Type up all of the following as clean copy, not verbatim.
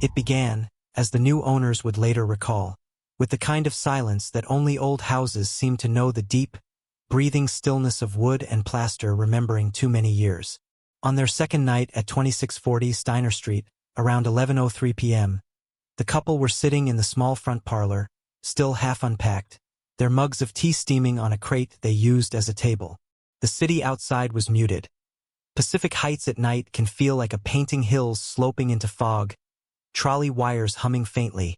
It began, as the new owners would later recall, with the kind of silence that only old houses seem to know, the deep, breathing stillness of wood and plaster remembering too many years. On their second night at 2640 Steiner Street, around 11:03 p.m., the couple were sitting in the small front parlor, still half unpacked, their mugs of tea steaming on a crate they used as a table. The city outside was muted. Pacific Heights at night can feel like a painting, hills sloping into fog, trolley wires humming faintly,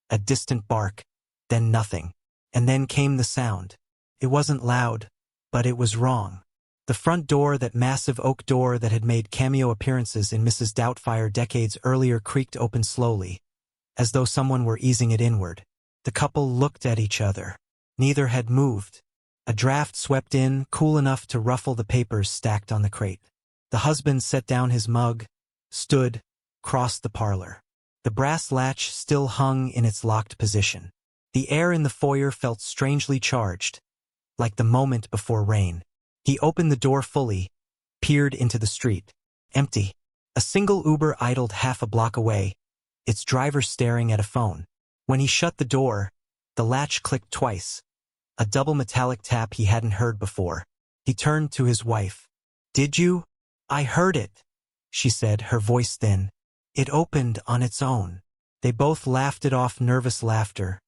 a distant bark, then nothing. And then came the sound. It wasn't loud, but it was wrong. The front door, that massive oak door that had made cameo appearances in Mrs. Doubtfire decades earlier, creaked open slowly, as though someone were easing it inward. The couple looked at each other. Neither had moved. A draft swept in, cool enough to ruffle the papers stacked on the crate. The husband set down his mug, stood, crossed the parlor. The brass latch still hung in its locked position. The air in the foyer felt strangely charged, like the moment before rain. He opened the door fully, peered into the street. Empty. A single Uber idled half a block away, its driver staring at a phone. When he shut the door, the latch clicked twice, a double metallic tap he hadn't heard before. He turned to his wife. "Did you?" "I heard it," she said, her voice thin. "It opened on its own." They both laughed it off, nervous laughter,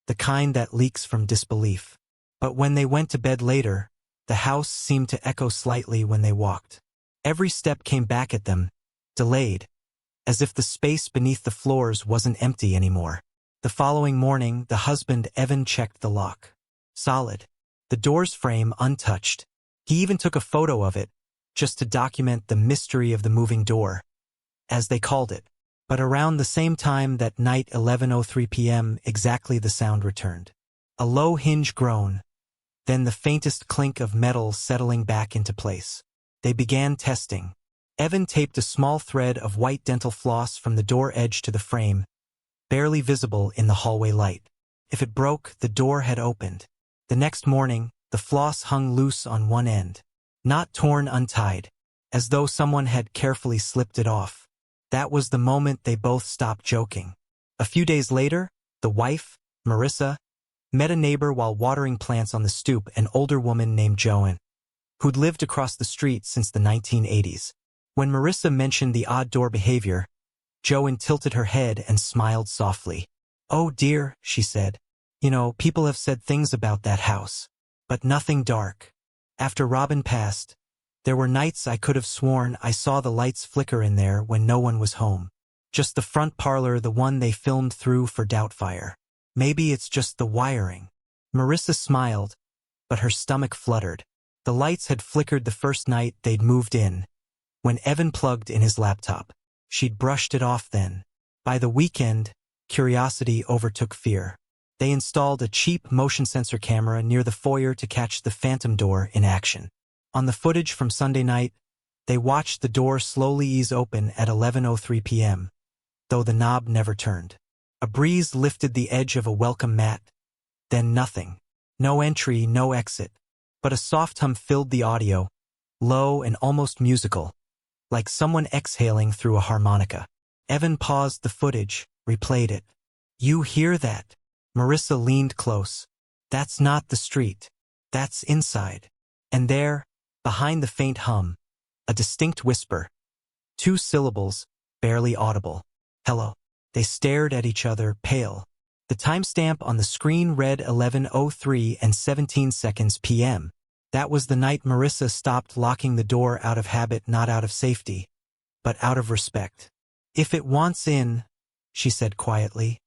the kind that leaks from disbelief. But when they went to bed later, the house seemed to echo slightly when they walked. Every step came back at them, delayed, as if the space beneath the floors wasn't empty anymore. The following morning, the husband, Evan, checked the lock. Solid. The door's frame untouched. He even took a photo of it, just to document the mystery of the moving door, as they called it. But around the same time that night, 11:03 p.m., exactly, the sound returned. A low hinge groan, then the faintest clink of metal settling back into place. They began testing. Evan taped a small thread of white dental floss from the door edge to the frame, barely visible in the hallway light. If it broke, the door had opened. The next morning, the floss hung loose on one end, not torn, untied, as though someone had carefully slipped it off. That was the moment they both stopped joking. A few days later, the wife, Marissa, met a neighbor while watering plants on the stoop, an older woman named Joan, who'd lived across the street since the 1980s. When Marissa mentioned the odd door behavior, Joan tilted her head and smiled softly. "Oh dear," she said. "You know, people have said things about that house, but nothing dark. After Robin passed, there were nights I could have sworn I saw the lights flicker in there when no one was home. Just the front parlor, the one they filmed through for Doubtfire. Maybe it's just the wiring." Marissa smiled, but her stomach fluttered. The lights had flickered the first night they'd moved in, when Evan plugged in his laptop. She'd brushed it off then. By the weekend, curiosity overtook fear. They installed a cheap motion sensor camera near the foyer to catch the phantom door in action. On the footage from Sunday night, they watched the door slowly ease open at 11:03 p.m., though the knob never turned. A breeze lifted the edge of a welcome mat, then nothing. No entry, no exit. But a soft hum filled the audio, low and almost musical, like someone exhaling through a harmonica. Evan paused the footage, replayed it. "You hear that?" Marissa leaned close. "That's not the street. That's inside." And there, behind the faint hum, a distinct whisper. 2 syllables, barely audible. "Hello." They stared at each other, pale. The timestamp on the screen read 11:03 and 17 seconds p.m. That was the night Marissa stopped locking the door, out of habit, not out of safety, but out of respect. "If it wants in," she said quietly,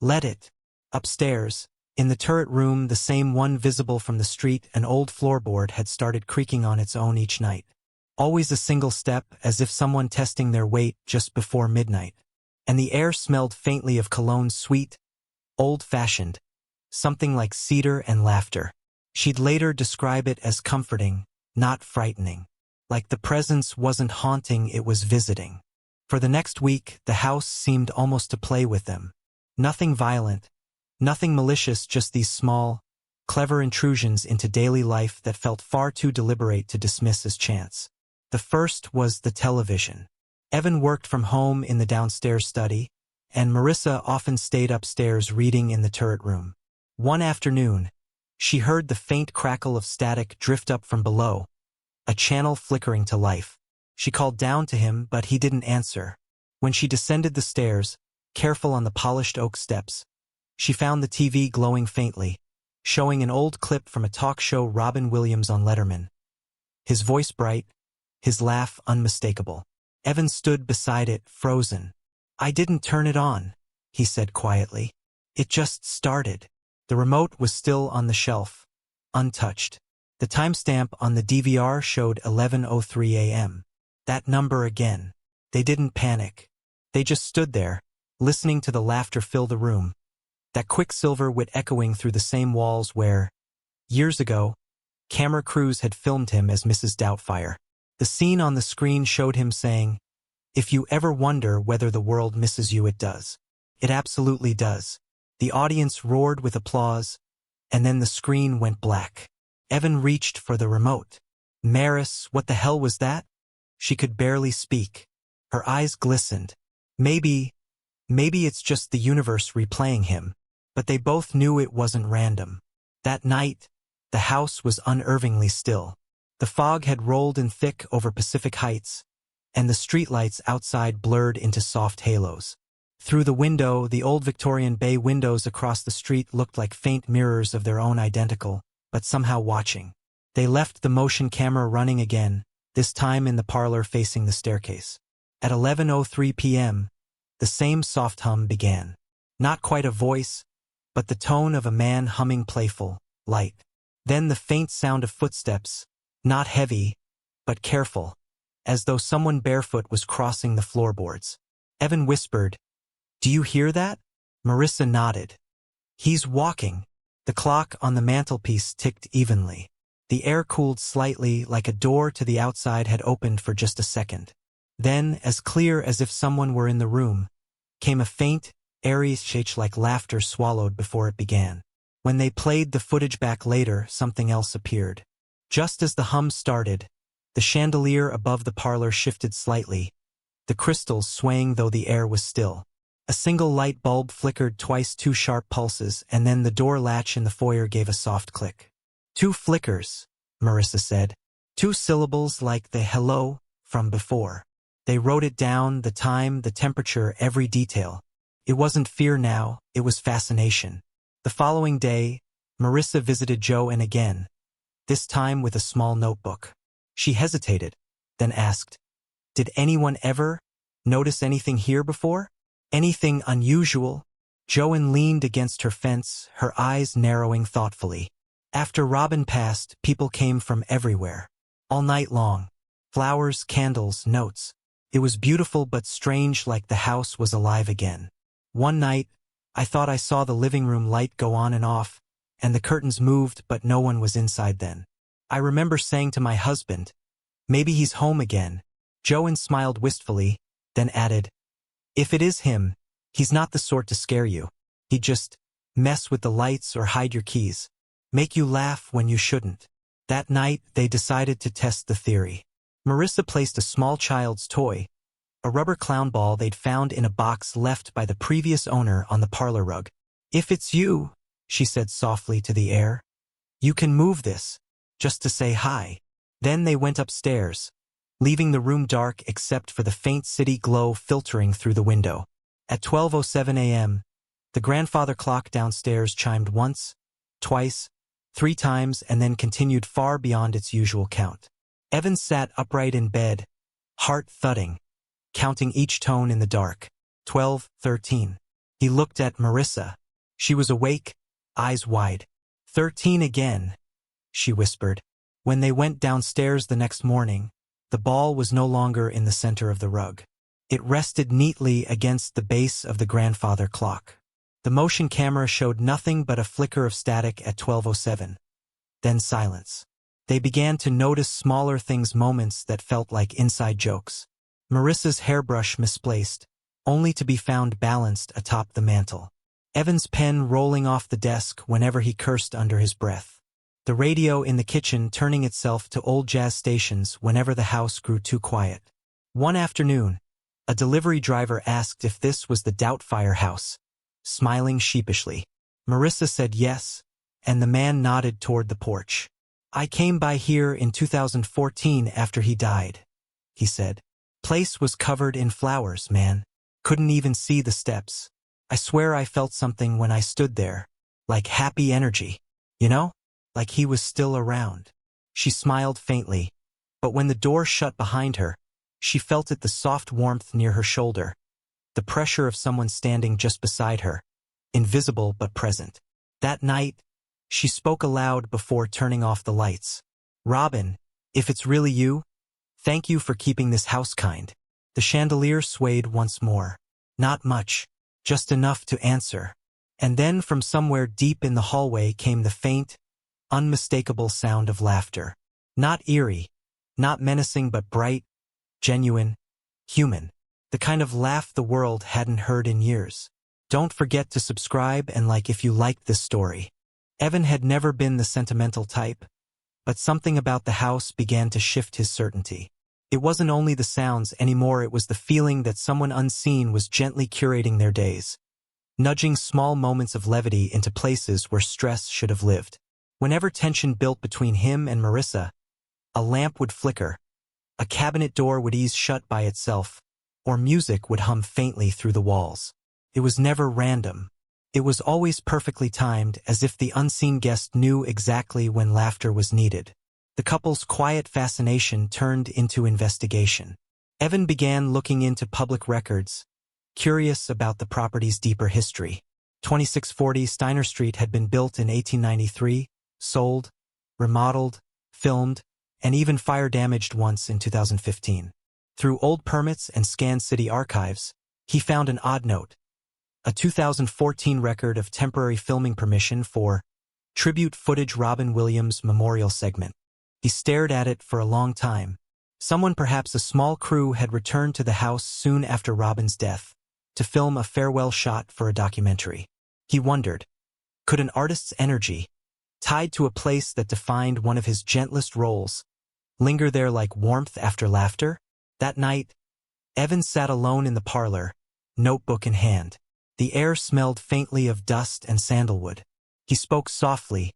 "let it." Upstairs, in the turret room, the same one visible from the street, an old floorboard had started creaking on its own each night. Always a single step, as if someone testing their weight just before midnight. And the air smelled faintly of cologne, sweet, old-fashioned, something like cedar and laughter. She'd later describe it as comforting, not frightening. Like the presence wasn't haunting, it was visiting. For the next week, the house seemed almost to play with them. Nothing violent, nothing malicious, just these small, clever intrusions into daily life that felt far too deliberate to dismiss as chance. The first was the television. Evan worked from home in the downstairs study, and Marissa often stayed upstairs reading in the turret room. One afternoon, she heard the faint crackle of static drift up from below, a channel flickering to life. She called down to him, but he didn't answer. When she descended the stairs, careful on the polished oak steps, she found the TV glowing faintly, showing an old clip from a talk show Robin Williams on Letterman. His voice bright, his laugh unmistakable. Evan stood beside it, frozen. "I didn't turn it on," he said quietly. "It just started." The remote was still on the shelf, untouched. The timestamp on the DVR showed 11:03 a.m. That number again. They didn't panic. They just stood there, listening to the laughter fill the room. That Quicksilver wit echoing through the same walls where, years ago, camera crews had filmed him as Mrs. Doubtfire. The scene on the screen showed him saying, "If you ever wonder whether the world misses you, it does. It absolutely does." The audience roared with applause, and then the screen went black. Evan reached for the remote. "Maris, what the hell was that?" She could barely speak. Her eyes glistened. Maybe it's just the universe replaying him. But they both knew it wasn't random. That night, the house was unnervingly still. The fog had rolled in thick over Pacific Heights, and the streetlights outside blurred into soft halos. Through the window, the old Victorian bay windows across the street looked like faint mirrors of their own identical, but somehow watching. They left the motion camera running again, this time in the parlor facing the staircase. At 11:03 p.m., the same soft hum began. Not quite a voice, but the tone of a man humming Playful, light. Then the faint sound of footsteps, not heavy, but careful, as though someone barefoot was crossing the floorboards. Evan whispered, "Do you hear that?" Marissa nodded. "He's walking." The clock on the mantelpiece ticked evenly. The air cooled slightly, like a door to the outside had opened for just a second. Then, as clear as if someone were in the room, came a faint, airy shake like laughter swallowed before it began. When they played the footage back later, something else appeared. Just as the hum started, the chandelier above the parlor shifted slightly, the crystals swaying though the air was still. A single light bulb flickered twice, 2 sharp pulses, and then the door latch in the foyer gave a soft click. 2 flickers, Marissa said. 2 syllables like the hello from before. They wrote it down, the time, the temperature, every detail. It wasn't fear now, it was fascination. The following day, Marissa visited Joe and again, this time with a small notebook. She hesitated, then asked, "Did anyone ever notice anything here before? Anything unusual?" Joanne leaned against her fence, her eyes narrowing thoughtfully. After Robin passed, people came from everywhere. All night long. Flowers, candles, notes. It was beautiful but strange, like the house was alive again. One night, I thought I saw the living room light go on and off, and the curtains moved, but no one was inside then. I remember saying to my husband, "Maybe he's home again." Joanne smiled wistfully, then added, "If it is him, he's not the sort to scare you. He'd just mess with the lights or hide your keys. Make you laugh when you shouldn't." That night, they decided to test the theory. Marissa placed a small child's toy, a rubber clown ball they'd found in a box left by the previous owner, on the parlor rug. "If it's you," she said softly to the air, "you can move this, just to say hi." Then they went upstairs, leaving the room dark except for the faint city glow filtering through the window. At 12:07 a.m., the grandfather clock downstairs chimed once, twice, 3 times, and then continued far beyond its usual count. Evan sat upright in bed, heart thudding, counting each tone in the dark. 12:13. He looked at Marissa. She was awake, eyes wide. 13 again, she whispered. When they went downstairs the next morning, the ball was no longer in the center of the rug. It rested neatly against the base of the grandfather clock. The motion camera showed nothing but a flicker of static at 12:07. Then silence. They began to notice smaller things, moments that felt like inside jokes. Marissa's hairbrush misplaced, only to be found balanced atop the mantel. Evan's pen rolling off the desk whenever he cursed under his breath. The radio in the kitchen turning itself to old jazz stations whenever the house grew too quiet. One afternoon, A delivery driver asked if this was the Doubtfire house, smiling sheepishly. Marissa said yes, and the man nodded toward the porch. I came by here in 2014 after he died, he said. Place was covered in flowers, man. Couldn't even see the steps. I swear I felt something when I stood there. Like happy energy. You know? Like he was still around. She smiled faintly, but when the door shut behind her, she felt the soft warmth near her shoulder, the pressure of someone standing just beside her, invisible but present. That night, she spoke aloud before turning off the lights. Robin, if it's really you, thank you for keeping this house kind. The chandelier swayed once more. Not much, just enough to answer. And then from somewhere deep in the hallway came the faint, unmistakable sound of laughter. Not eerie, not menacing but bright, genuine, human. The kind of laugh the world hadn't heard in years. Don't forget to subscribe and like if you liked this story. Evan had never been the sentimental type, but something about the house began to shift his certainty. It wasn't only the sounds anymore, it was the feeling that someone unseen was gently curating their days, nudging small moments of levity into places where stress should have lived. Whenever tension built between him and Marissa, a lamp would flicker, a cabinet door would ease shut by itself, or music would hum faintly through the walls. It was never random. It was always perfectly timed, as if the unseen guest knew exactly when laughter was needed. The couple's quiet fascination turned into investigation. Evan began looking into public records, curious about the property's deeper history. 2640 Steiner Street had been built in 1893, sold, remodeled, filmed, and even fire-damaged once in 2015. Through old permits and scanned city archives, he found an odd note. A 2014 record of temporary filming permission for tribute footage Robin Williams memorial segment. He stared at it for a long time. Someone, perhaps a small crew, had returned to the house soon after Robin's death to film a farewell shot for a documentary. He wondered, could an artist's energy, tied to a place that defined one of his gentlest roles, linger there like warmth after laughter? That night, Evan sat alone in the parlor, notebook in hand. The air smelled faintly of dust and sandalwood. He spoke softly,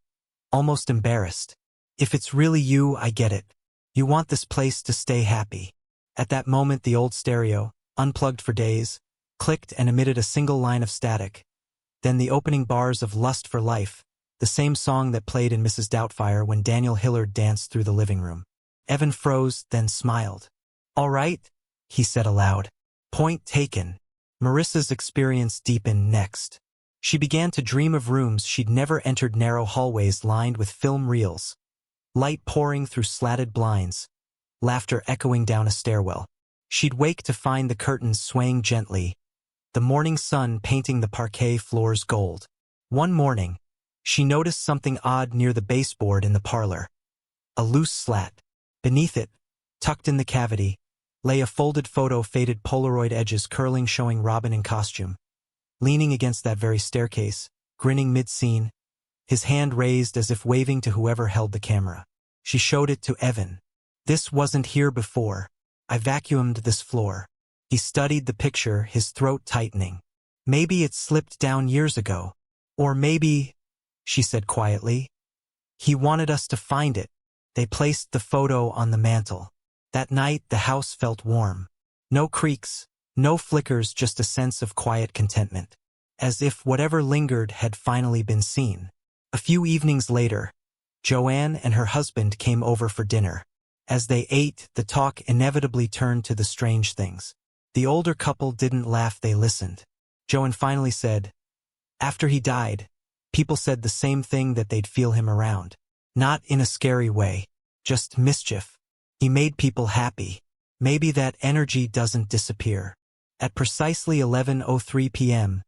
almost embarrassed. If it's really you, I get it. You want this place to stay happy. At that moment, the old stereo, unplugged for days, clicked and emitted a single line of static. Then the opening bars of Lust for Life, the same song that played in Mrs. Doubtfire when Daniel Hillard danced through the living room. Evan froze, then smiled. All right, he said aloud. Point taken. Marissa's experience deepened next. She began to dream of rooms she'd never entered, narrow hallways lined with film reels, light pouring through slatted blinds, laughter echoing down a stairwell. She'd wake to find the curtains swaying gently, the morning sun painting the parquet floors gold. One morning, she noticed something odd near the baseboard in the parlor. A loose slat. Beneath it, tucked in the cavity, lay a folded photo, faded Polaroid edges curling, showing Robin in costume, leaning against that very staircase, grinning mid-scene, his hand raised as if waving to whoever held the camera. She showed it to Evan. This wasn't here before. I vacuumed this floor. He studied the picture, his throat tightening. Maybe it slipped down years ago. Or maybe, she said quietly, he wanted us to find it. They placed the photo on the mantel. That night, the house felt warm. No creaks, no flickers, just a sense of quiet contentment. As if whatever lingered had finally been seen. A few evenings later, Joanne and her husband came over for dinner. As they ate, the talk inevitably turned to the strange things. The older couple didn't laugh, they listened. Joanne finally said, after he died, people said the same thing, that they'd feel him around. Not in a scary way, just mischief. He made people happy. Maybe that energy doesn't disappear. At precisely 11:03 p.m.,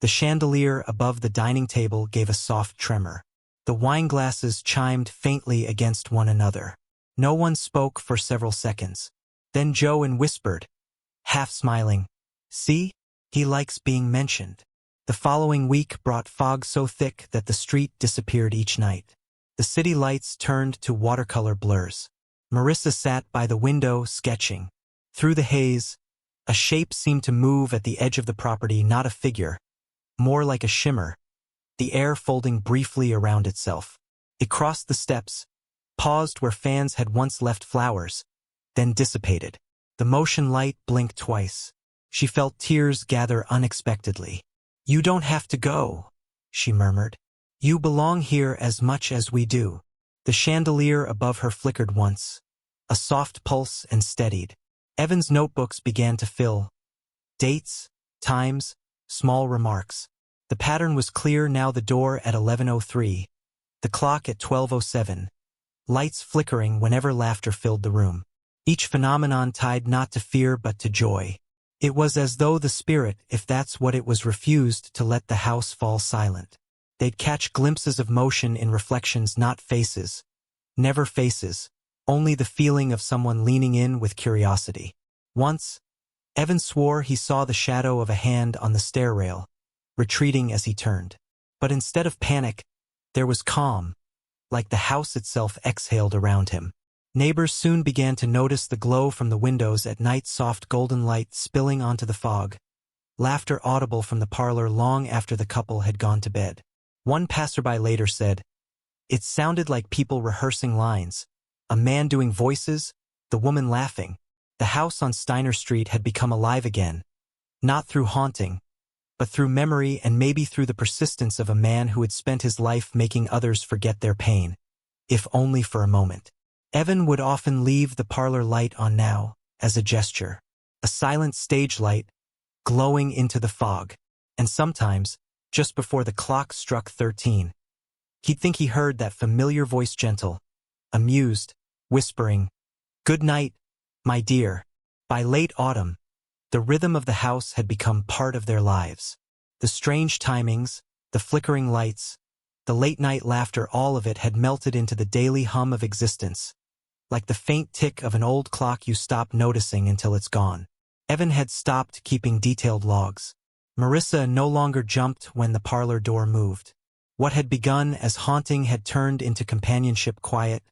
the chandelier above the dining table gave a soft tremor. The wine glasses chimed faintly against one another. No one spoke for several seconds. Then Joanne whispered, half smiling, see? He likes being mentioned. The following week brought fog so thick that the street disappeared each night. The city lights turned to watercolor blurs. Marissa sat by the window, sketching. Through the haze, A shape seemed to move at the edge of the property, not a figure, more like a shimmer, the air folding briefly around itself. It crossed the steps, paused where fans had once left flowers, then dissipated. The motion light blinked twice. She felt tears gather unexpectedly. "You don't have to go," she murmured. "You belong here as much as we do." The chandelier above her flickered once, a soft pulse, and steadied. Evan's notebooks began to fill. Dates, times, small remarks. The pattern was clear now: the door at 11:03, the clock at 12:07, lights flickering whenever laughter filled the room. Each phenomenon tied not to fear but to joy. It was as though the spirit, if that's what it was, refused to let the house fall silent. They'd catch glimpses of motion in reflections, not faces. Never faces, only the feeling of someone leaning in with curiosity. Once, Evan swore he saw the shadow of a hand on the stair rail, retreating as he turned. But instead of panic, there was calm, like the house itself exhaled around him. Neighbors soon began to notice the glow from the windows at night, soft golden light spilling onto the fog, laughter audible from the parlor long after the couple had gone to bed. One passerby later said, "It sounded like people rehearsing lines, a man doing voices, the woman laughing." The house on Steiner Street had become alive again, not through haunting, but through memory, and maybe through the persistence of a man who had spent his life making others forget their pain, if only for a moment. Evan would often leave the parlor light on now, as a gesture, a silent stage light, glowing into the fog, and sometimes, just before the clock struck 13, he'd think he heard that familiar voice, gentle, amused, whispering, "Good night, my dear." By late autumn, the rhythm of the house had become part of their lives. The strange timings, the flickering lights, the late-night laughter, all of it had melted into the daily hum of existence, like the faint tick of an old clock you stop noticing until it's gone. Evan had stopped keeping detailed logs. Marissa no longer jumped when the parlor door moved. What had begun as haunting had turned into companionship, quiet,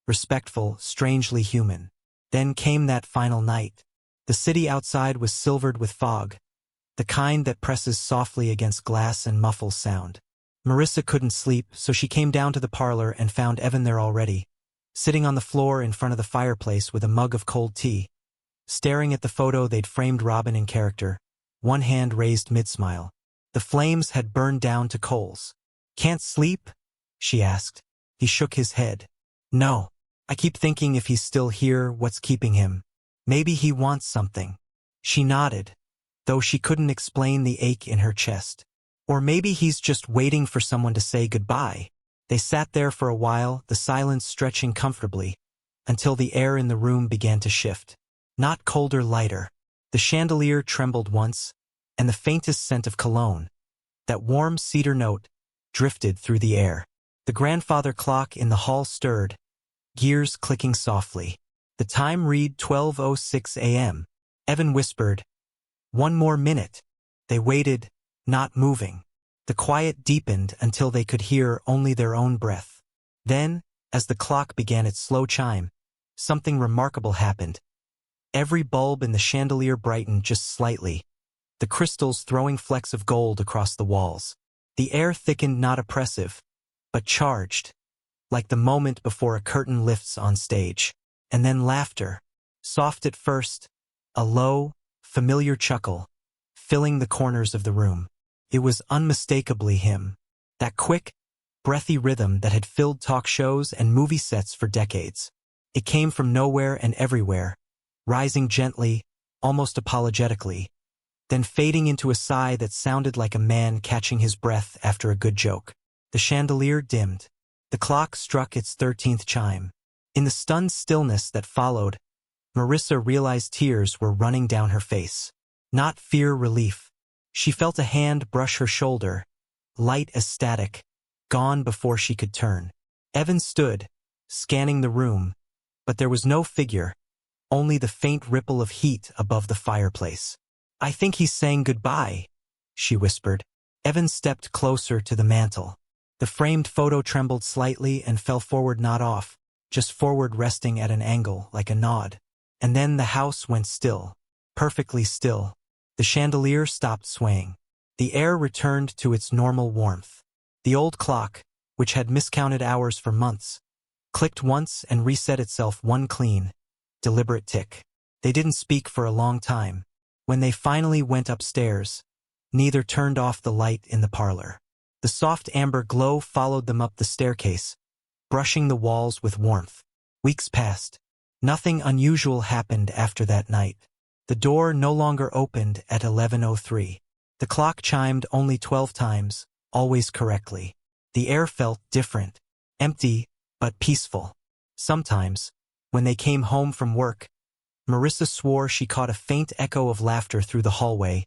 respectful, strangely human. Then came that final night. The city outside was silvered with fog, the kind that presses softly against glass and muffles sound. Marissa couldn't sleep, so she came down to the parlor and found Evan there already, sitting on the floor in front of the fireplace with a mug of cold tea, staring at the photo they'd framed Robin in character, one hand raised mid-smile. The flames had burned down to coals. "Can't sleep?" she asked. He shook his head. "No. I keep thinking if he's still here, what's keeping him? Maybe he wants something." She nodded, though she couldn't explain the ache in her chest. "Or maybe he's just waiting for someone to say goodbye." They sat there for a while, the silence stretching comfortably, until the air in the room began to shift. Not colder, lighter. The chandelier trembled once, and the faintest scent of cologne, that warm cedar note, drifted through the air. The grandfather clock in the hall stirred, gears clicking softly. The time read 12:06 a.m. Evan whispered, "One more minute." They waited, not moving. The quiet deepened until they could hear only their own breath. Then, as the clock began its slow chime, something remarkable happened. Every bulb in the chandelier brightened just slightly, the crystals throwing flecks of gold across the walls. The air thickened, not oppressive, but charged, like the moment before a curtain lifts on stage. And then laughter, soft at first, a low, familiar chuckle, filling the corners of the room. It was unmistakably him. That quick, breathy rhythm that had filled talk shows and movie sets for decades. It came from nowhere and everywhere, rising gently, almost apologetically, then fading into a sigh that sounded like a man catching his breath after a good joke. The chandelier dimmed. The clock struck its 13th chime. In the stunned stillness that followed, Marissa realized tears were running down her face. Not fear, relief. She felt a hand brush her shoulder, light as static, gone before she could turn. Evan stood, scanning the room, but there was no figure, only the faint ripple of heat above the fireplace. "I think he's saying goodbye," she whispered. Evan stepped closer to the mantel. The framed photo trembled slightly and fell forward, not off, just forward, resting at an angle like a nod. And then the house went still. perfectly still. The chandelier stopped swaying. The air returned to its normal warmth. The old clock, which had miscounted hours for months, clicked once and reset itself one clean, deliberate tick. They didn't speak for a long time. When they finally went upstairs, neither turned off the light in the parlor. The soft amber glow followed them up the staircase, brushing the walls with warmth. Weeks passed. Nothing unusual happened after that night. The door no longer opened at 11:03. The clock chimed only 12 times, always correctly. The air felt different, empty, but peaceful. Sometimes, when they came home from work, Marissa swore she caught a faint echo of laughter through the hallway,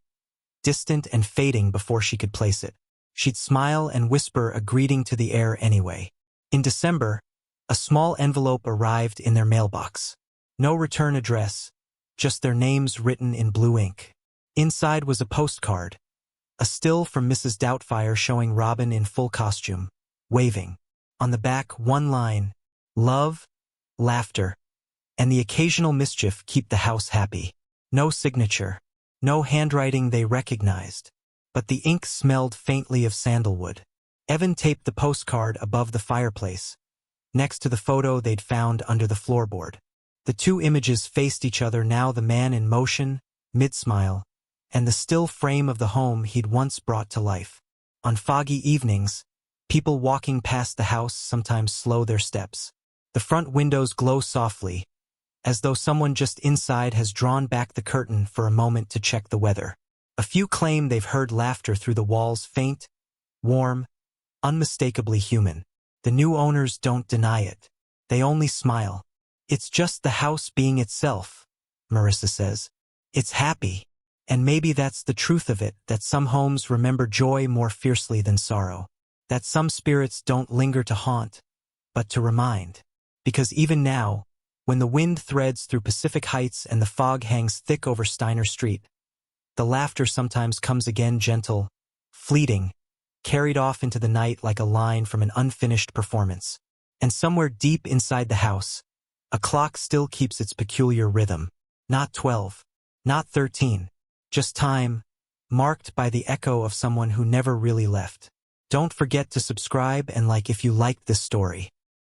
distant and fading before she could place it. She'd smile and whisper a greeting to the air anyway. In December, a small envelope arrived in their mailbox. No return address, just their names written in blue ink. Inside was a postcard, a still from Mrs. Doubtfire showing Robin in full costume, waving. On the back, one line, "Love, laughter, and the occasional mischief keep the house happy." No signature, no handwriting they recognized, but the ink smelled faintly of sandalwood. Evan taped the postcard above the fireplace, next to the photo they'd found under the floorboard. The two images faced each other now, the man in motion, mid-smile, and the still frame of the home he'd once brought to life. On foggy evenings, people walking past the house sometimes slow their steps. The front windows glow softly, as though someone just inside has drawn back the curtain for a moment to check the weather. A few claim they've heard laughter through the walls, faint, warm, unmistakably human. The new owners don't deny it. They only smile. "It's just the house being itself," Marissa says. "It's happy." And maybe that's the truth of it, that some homes remember joy more fiercely than sorrow. That some spirits don't linger to haunt, but to remind. Because even now, when the wind threads through Pacific Heights and the fog hangs thick over Steiner Street, the laughter sometimes comes again, gentle, fleeting, carried off into the night like a line from an unfinished performance. And somewhere deep inside the house, a clock still keeps its peculiar rhythm. Not 12, not 13, just time, marked by the echo of someone who never really left. Don't forget to subscribe and like if you liked this story.